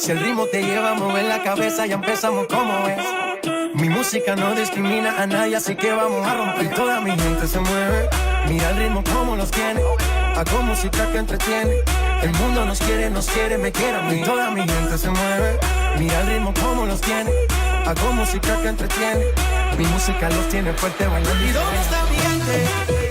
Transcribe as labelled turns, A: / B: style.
A: Si el ritmo te lleva a mover la cabeza, ya empezamos como es. Mi música no discrimina a nadie, así que vamos a romper. Y toda mi gente se mueve, mira el ritmo como los tiene. Hago música que entretiene. El mundo nos quiere, me quiere a mí. Y toda mi gente se mueve, mira el ritmo como los tiene. Hago música que entretiene. Mi música los tiene fuerte bailando. ¿Y dónde está mi gente?